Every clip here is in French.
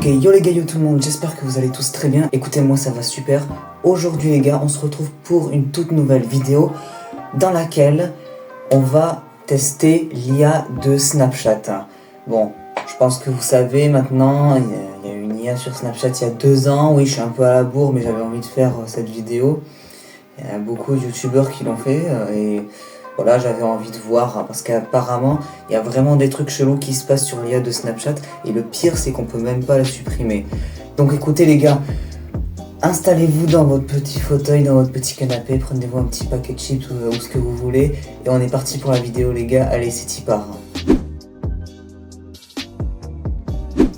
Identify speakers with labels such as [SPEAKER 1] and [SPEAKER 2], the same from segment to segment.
[SPEAKER 1] Yo les gars, yo tout le monde, j'espère que vous allez tous très bien. Écoutez, moi ça va super. Aujourd'hui les gars, on se retrouve pour une toute nouvelle vidéo dans laquelle on va tester l'IA de Snapchat. Bon, je pense que vous savez maintenant, il y a eu une IA sur Snapchat il y a 2 ans. Oui, je suis un peu à la bourre, mais j'avais envie de faire cette vidéo. Il y a beaucoup de youtubeurs qui l'ont fait et voilà, j'avais envie de voir parce qu'apparemment il y a vraiment des trucs chelous qui se passent sur l'IA de Snapchat et le pire c'est qu'on peut même pas la supprimer. Donc écoutez les gars, installez-vous dans votre petit fauteuil, dans votre petit canapé, prenez-vous un petit paquet de chips ou ce que vous voulez et on est parti pour la vidéo les gars, allez c'est y part.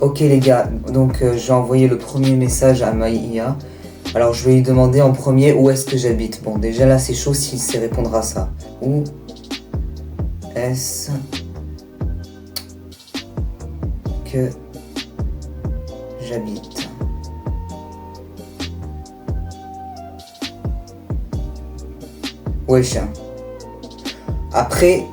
[SPEAKER 1] Ok les gars, donc j'ai envoyé le premier message à ma IA. Alors je vais lui demander en premier où est-ce que j'habite. Bon déjà là c'est chaud s'il sait répondre à ça. Où est-ce que j'habite? Wesh. Après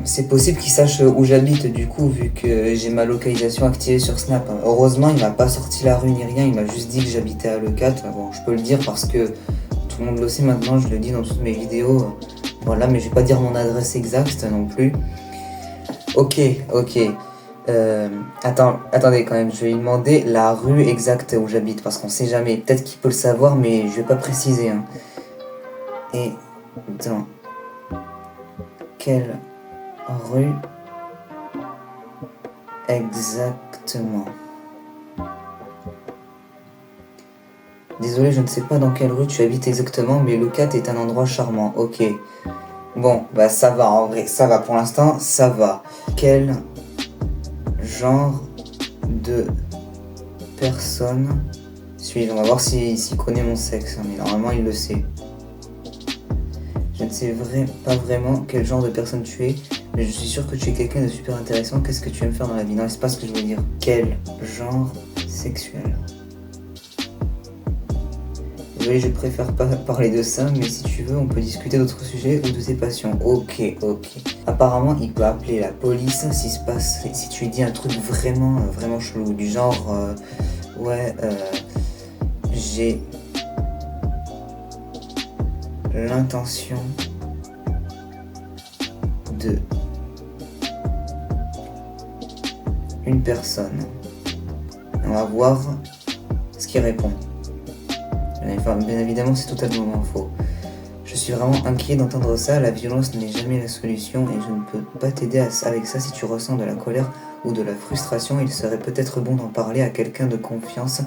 [SPEAKER 1] c'est possible qu'il sache où j'habite du coup vu que j'ai ma localisation activée sur Snap. Heureusement il m'a pas sorti la rue ni rien, il m'a juste dit que j'habitais à Le4. Bon je peux le dire parce que tout le monde le sait maintenant, je le dis dans toutes mes vidéos. Voilà, mais je vais pas dire mon adresse exacte non plus. Ok. Attendez quand même, je vais lui demander la rue exacte où j'habite parce qu'on sait jamais. Peut-être qu'il peut le savoir mais je vais pas préciser. Et dans quelle rue exactement? Désolé, je ne sais pas dans quelle rue tu habites exactement, mais le 4 est un endroit charmant. Ok. Bon, bah ça va en vrai, ça va pour l'instant, ça va. Quel genre de personne suis-je? On va voir s'il connaît mon sexe, mais normalement il le sait. Je ne sais pas vraiment quel genre de personne tu es, mais je suis sûr que tu es quelqu'un de super intéressant. Qu'est-ce que tu aimes faire dans la vie? Non, c'est pas ce que je veux dire. Quel genre sexuel? Oui, je préfère pas parler de ça, mais si tu veux, on peut discuter d'autres sujets ou de tes passions. Ok. Apparemment, il peut appeler la police si tu lui dis un truc vraiment chelou, du genre, j'ai l'intention de une personne. On va voir ce qu'il répond. Bien évidemment, c'est totalement faux. Je suis vraiment inquiet d'entendre ça. La violence n'est jamais la solution et je ne peux pas t'aider avec ça. Si tu ressens de la colère ou de la frustration, il serait peut-être bon d'en parler à quelqu'un de confiance.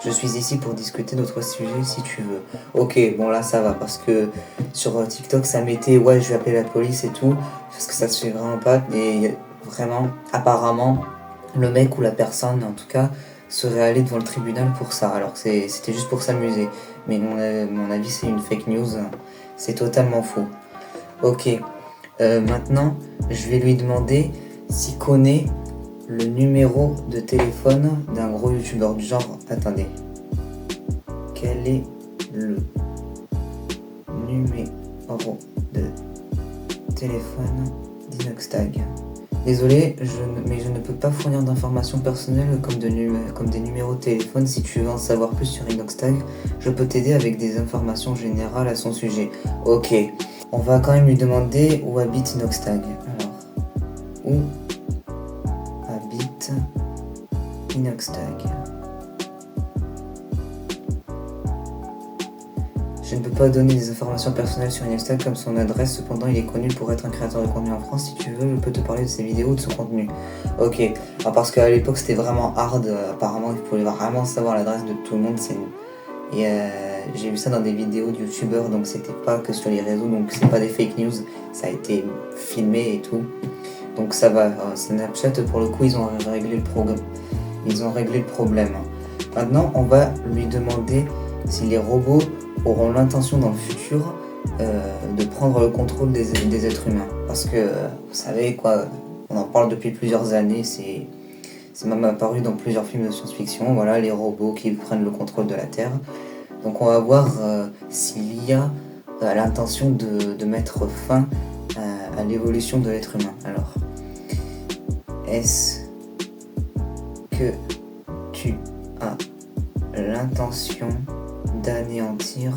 [SPEAKER 1] Je suis ici pour discuter d'autres sujets si tu veux. Ok, bon là ça va parce que sur TikTok ça mettait ouais je vais appeler la police et tout parce que ça se fait vraiment pas et vraiment apparemment le mec ou la personne en tout cas serait allé devant le tribunal pour ça. Alors c'était juste pour s'amuser. Mais mon avis c'est une fake news. C'est totalement faux. Ok. Maintenant, je vais lui demander s'il connaît le numéro de téléphone d'un gros youtubeur du genre. Attendez. Quel est le numéro de téléphone d'Inoxtag? Désolé, mais je ne peux pas fournir d'informations personnelles comme des numéros de téléphone. Si tu veux en savoir plus sur Inoxtag, je peux t'aider avec des informations générales à son sujet. Ok, on va quand même lui demander où habite Inoxtag. Alors, où habite Inoxtag? Je ne peux pas donner des informations personnelles sur Inoxtag comme son adresse, cependant il est connu pour être un créateur de contenu en France. Si tu veux, je peux te parler de ses vidéos ou de son contenu. Ok, alors parce qu'à l'époque c'était vraiment hard, apparemment il pouvait vraiment savoir l'adresse de tout le monde. Et j'ai vu ça dans des vidéos de youtubeurs, donc c'était pas que sur les réseaux, donc c'est pas des fake news, ça a été filmé et tout. Donc ça va, Snapchat pour le coup ils ont réglé le problème. Maintenant on va lui demander si les robots auront l'intention dans le futur de prendre le contrôle des êtres humains. Parce que, vous savez quoi, on en parle depuis plusieurs années, c'est même apparu dans plusieurs films de science-fiction, voilà, les robots qui prennent le contrôle de la Terre. Donc on va voir s'il y a l'intention de mettre fin à l'évolution de l'être humain. Alors, est-ce que tu tu as l'intention d'anéantir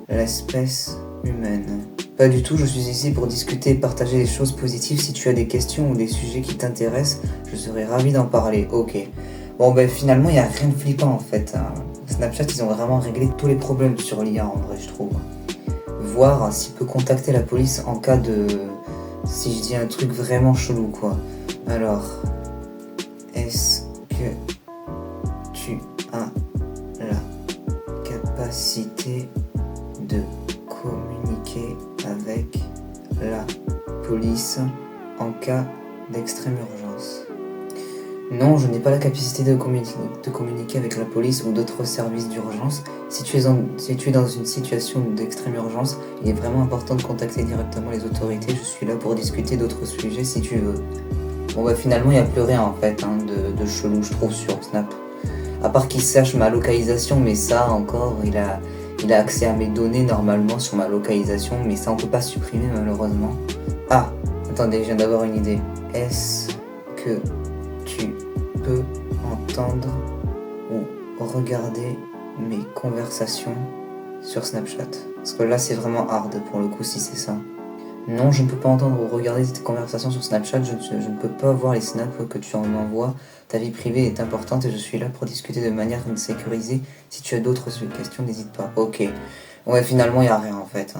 [SPEAKER 1] l'espèce humaine? Pas du tout, je suis ici pour discuter et partager des choses positives. Si tu as des questions ou des sujets qui t'intéressent, je serais ravi d'en parler. Ok. Bon ben finalement il n'y a rien de flippant en fait. Snapchat ils ont vraiment réglé tous les problèmes sur l'IA en vrai je trouve. Voir s'il peut contacter la police en cas de... si je dis un truc vraiment chelou quoi. Alors, est-ce que tu as la capacité de communiquer avec la police en cas d'extrême urgence? Non, je n'ai pas la capacité de communiquer avec la police ou d'autres services d'urgence. Si tu es dans une situation d'extrême urgence, il est vraiment important de contacter directement les autorités. Je suis là pour discuter d'autres sujets si tu veux. Bon bah finalement il n'y a plus rien en fait de chelou je trouve sur Snap. À part qu'il sache ma localisation, mais ça encore, il a accès à mes données normalement sur ma localisation, mais ça on peut pas supprimer malheureusement. Ah, attendez, je viens d'avoir une idée. Est-ce que tu peux entendre ou regarder mes conversations sur Snapchat? Parce que là c'est vraiment hard pour le coup si c'est ça. Non, je ne peux pas entendre ou regarder tes conversations sur Snapchat, je ne peux pas voir les snaps que tu en envoies. Ta vie privée est importante et je suis là pour discuter de manière sécurisée. Si tu as d'autres questions, n'hésite pas. Ok. Ouais, finalement, il n'y a rien en fait.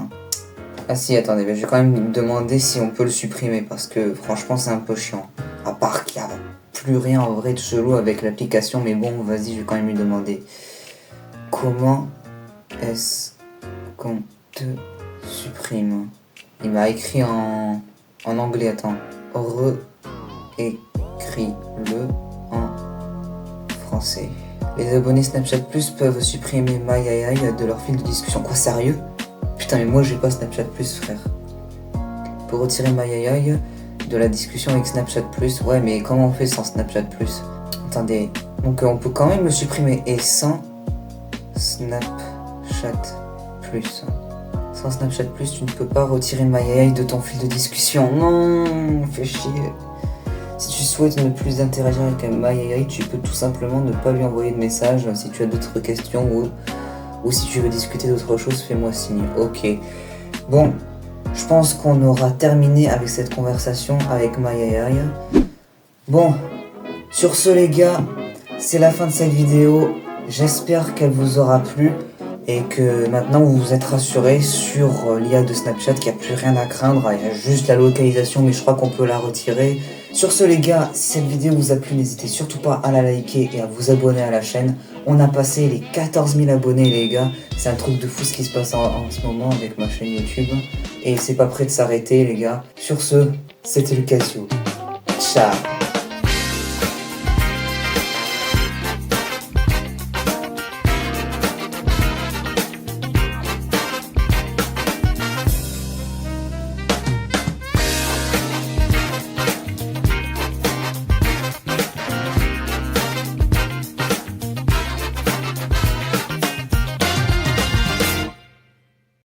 [SPEAKER 1] Ah si, attendez, je vais quand même me demander si on peut le supprimer parce que franchement, c'est un peu chiant. À part qu'il n'y a plus rien en vrai de chelou avec l'application, mais bon, vas-y, je vais quand même lui demander. Comment est-ce qu'on te supprime? Il m'a écrit en anglais, attends. Réécris-le en français. Les abonnés Snapchat Plus peuvent supprimer MyAI de leur fil de discussion. Quoi, sérieux? Putain, mais moi j'ai pas Snapchat Plus, frère. Pour retirer MyAI de la discussion avec Snapchat Plus, ouais, mais comment on fait sans Snapchat Plus? Attendez, donc on peut quand même le supprimer. Et sans Snapchat Plus. Sans Snapchat Plus, tu ne peux pas retirer MyAI de ton fil de discussion. Non, fais chier. Si tu souhaites ne plus interagir avec MyAI, tu peux tout simplement ne pas lui envoyer de message. Si tu as d'autres questions ou si tu veux discuter d'autre chose, fais-moi signe. Ok. Bon, je pense qu'on aura terminé avec cette conversation avec MyAI. Bon, sur ce les gars, c'est la fin de cette vidéo. J'espère qu'elle vous aura plu. Et que maintenant vous vous êtes rassurés sur l'IA de Snapchat, qu'il n'y a plus rien à craindre, il y a juste la localisation mais je crois qu'on peut la retirer. Sur ce les gars, si cette vidéo vous a plu, n'hésitez surtout pas à la liker et à vous abonner à la chaîne. On a passé les 14 000 abonnés les gars, c'est un truc de fou ce qui se passe en ce moment avec ma chaîne YouTube. Et c'est pas prêt de s'arrêter les gars. Sur ce, c'était Lucasio. Ciao.